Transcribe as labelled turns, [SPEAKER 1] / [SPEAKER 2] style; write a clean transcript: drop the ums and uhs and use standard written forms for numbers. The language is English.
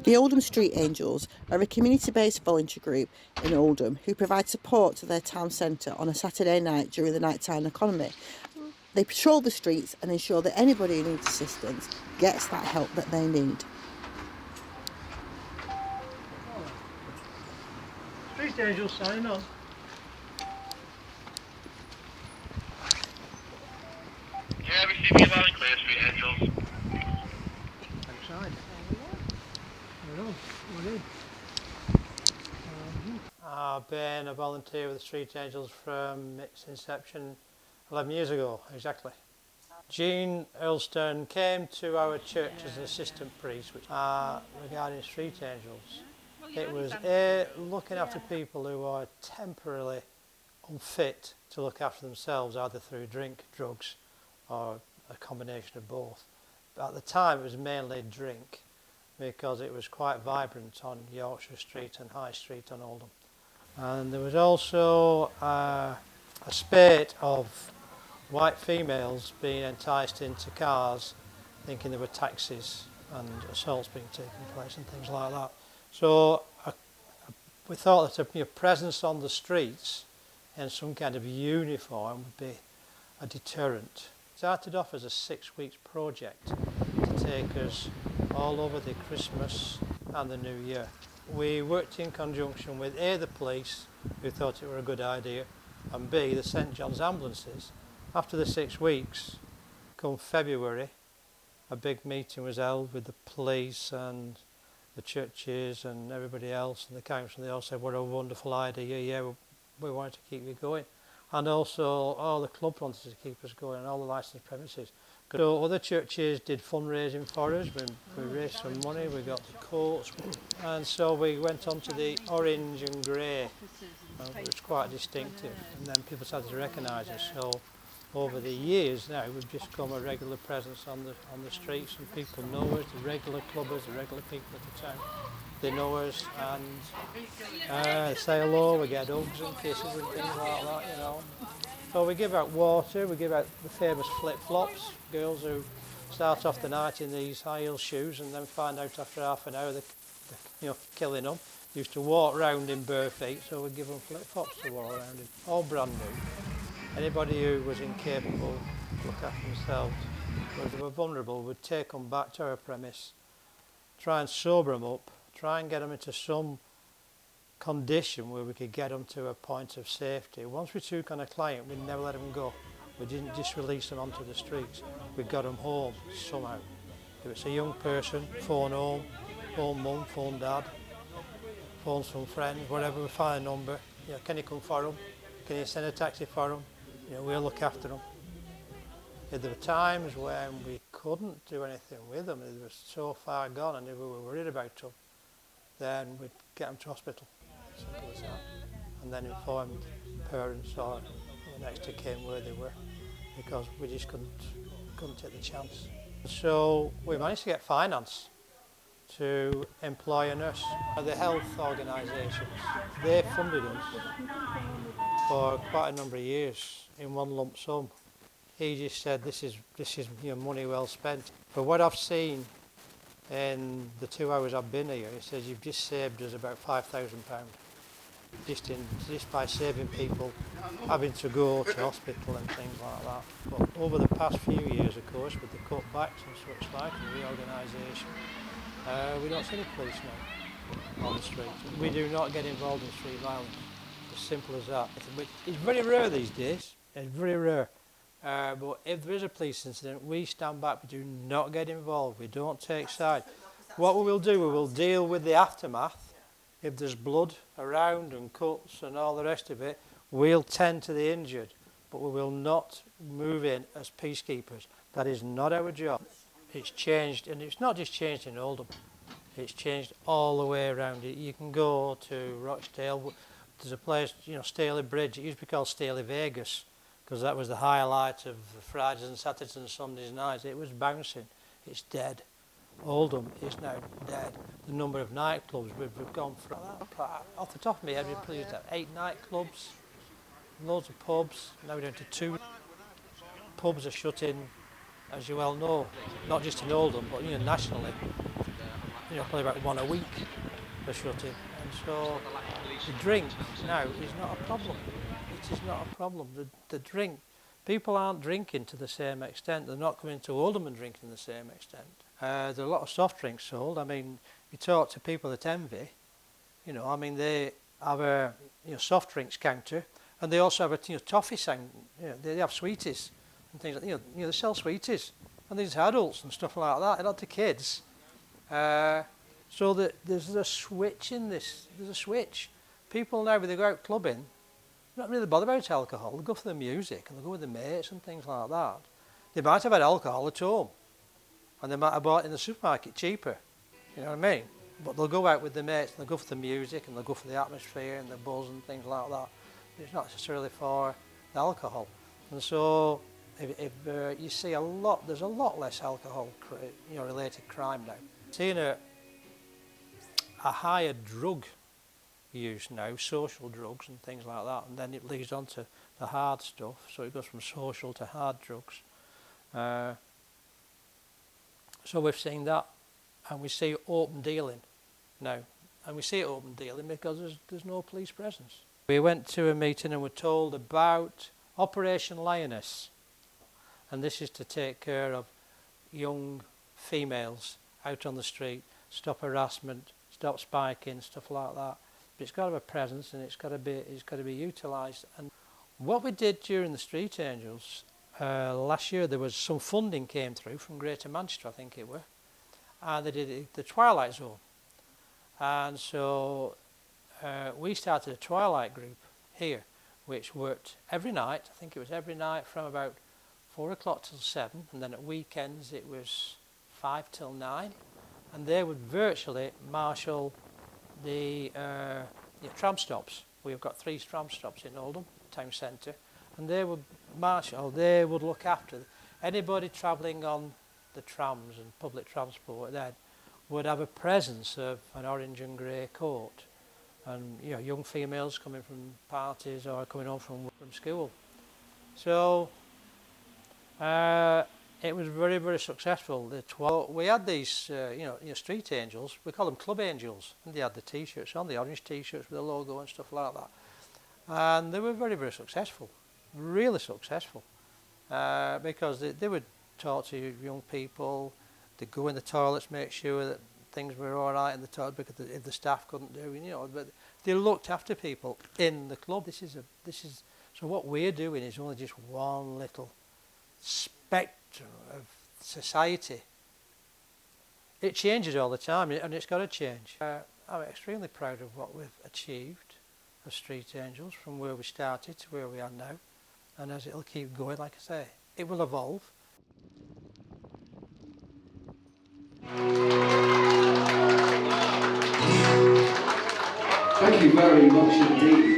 [SPEAKER 1] The Oldham Street Angels are a community-based volunteer group in Oldham who provide support to their town centre on a Saturday night during the nighttime economy. They patrol the streets and ensure that anybody who needs assistance gets that help that they need.
[SPEAKER 2] Street Angels signing on.
[SPEAKER 3] Yeah, receiving you loud and clear, Street Angels.
[SPEAKER 2] Outside. We're on. We're in. I've been a volunteer with the Street Angels from its inception 11 years ago, exactly. Jean Earlstone came to our church as an assistant priest regarding Street Angels. It was looking after people who are temporarily unfit to look after themselves, either through drink, drugs, or a combination of both. But at the time it was mainly drink, because it was quite vibrant on Yorkshire Street and High Street on Oldham. And there was also a spate of white females being enticed into cars thinking they were taxis, and assaults being taken place and things like that. So we thought that a presence on the streets in some kind of uniform would be a deterrent. It started off as a 6-week project to take us all over the Christmas and the New Year. We worked in conjunction with A, the police, who thought it were a good idea, and B, the St John's ambulances. After the 6 weeks, come February, a big meeting was held with the police and the churches and everybody else, and the council. They all said, what a wonderful idea, yeah, we wanted to keep you going. And also all the club wanted to keep us going, and all the licensed premises. So other churches did fundraising for us. We raised some money, we got the coats, and so we went on to the orange and grey, which was quite distinctive, and then people started to recognise us. So over the years now, we've just become a regular presence on the streets, and people know us, the regular clubbers, the regular people at the town. They know us, and say hello, we get hugs and kisses and things like that, you know. So we give out water, we give out the famous flip-flops, girls who start off the night in these high heel shoes and then find out after half an hour they're killing them. They used to walk round in bare feet, so we give them flip-flops to walk around in, all brand new. Anybody who was incapable to look after themselves, or if they were vulnerable, we'd take them back to our premise, try and sober them up, try and get them into some condition where we could get them to a point of safety. Once we took on a client, we never let them go. We didn't just release them onto the streets. We got them home somehow. If it's a young person, phone home, phone mum, phone dad, phone some friends, whatever, we find a number. Can you come for them? Can you send a taxi for them? We'll look after them. If there were times when we couldn't do anything with them, they were so far gone and if we were worried about them, then we'd get them to hospital. Simple as that. And then informed parents or the next of kin where they were, because we just couldn't take the chance. So we managed to get finance to employ a nurse. The health organisations, they funded us for quite a number of years in one lump sum. He just said, this is money well spent. For what I've seen in the 2 hours I've been here, he says, you've just saved us about £5,000. Just by saving people having to go to hospital and things like that. But over the past few years, of course, with the cutbacks and such like, and reorganisation, we don't see any police now on the street. We do not get involved in street violence. As simple as that. It's very rare these days. It's very rare. But if there is a police incident, we stand back. We do not get involved. We don't take side. What we will do, we will deal with the aftermath. If there's blood around and cuts and all the rest of it, we'll tend to the injured, but we will not move in as peacekeepers. That is not our job. It's changed, and it's not just changed in Oldham. It's changed all the way around. You can go to Rochdale. There's a place, Staley Bridge. It used to be called Staley Vegas, because that was the highlight of Fridays and Saturdays and Sundays nights. It was bouncing. It's dead. Oldham is now dead. The number of nightclubs we've gone from, off the top of my head, we're pleased at 8 nightclubs, loads of pubs. Now we're down to 2. Pubs are shut in, as you well know, not just in Oldham, but nationally. probably about one a week are shut in. And so the drink now is not a problem. It is not a problem. The drink, people aren't drinking to the same extent. They're not coming to Oldham and drinking to the same extent. There's a lot of soft drinks sold. I mean, you talk to people at Envy, they have a soft drinks counter, and they also have a toffee sign. They have sweeties and things like they sell sweeties, and these adults and stuff like that, and not to kids. So that there's a switch in this. There's a switch. People now, when they go out clubbing, they're not really bothered about alcohol. They go for the music and they go with their mates and things like that. They might have had alcohol at home, and they might have bought it in the supermarket cheaper. You know what I mean? But they'll go out with their mates and they'll go for the music and they'll go for the atmosphere and the buzz and things like that. It's not necessarily for the alcohol. And so, if you see there's a lot less alcohol, related crime now. Seeing a higher drug use now, social drugs and things like that, and then it leads on to the hard stuff. So it goes from social to hard drugs. So we've seen that. And we see open dealing now. And we see open dealing because there's no police presence. We went to a meeting and were told about Operation Lioness. And this is to take care of young females out on the street, stop harassment, stop spiking, stuff like that. But it's got to have a presence and it's got to be utilised. And what we did during the Street Angels last year, there was some funding came through from Greater Manchester, I think it were. And they did the Twilight Zone. And so we started a Twilight group here, which worked every night. I think it was every night from about 4 o'clock till 7, and then at weekends it was 5 till 9. And they would virtually marshal the tram stops. We've got 3 tram stops in Oldham town centre, and they would look after anybody travelling on the trams and public transport then would have a presence of an orange and grey coat, and young females coming from parties or coming home from school. So it was very, very successful. We had these street angels, we call them club angels, and they had the t-shirts on, the orange t-shirts with the logo and stuff like that, and they were very, very successful, really successful, because they would talk to young people, they'd go in the toilets, make sure that things were all right in the toilet because if the staff couldn't do, but they looked after people in the club. So what we're doing is only just one little spectrum of society. It changes all the time, and it's got to change. I'm extremely proud of what we've achieved as Street Angels, from where we started to where we are now, and as it'll keep going, like I say, it will evolve.
[SPEAKER 4] Thank you very much indeed.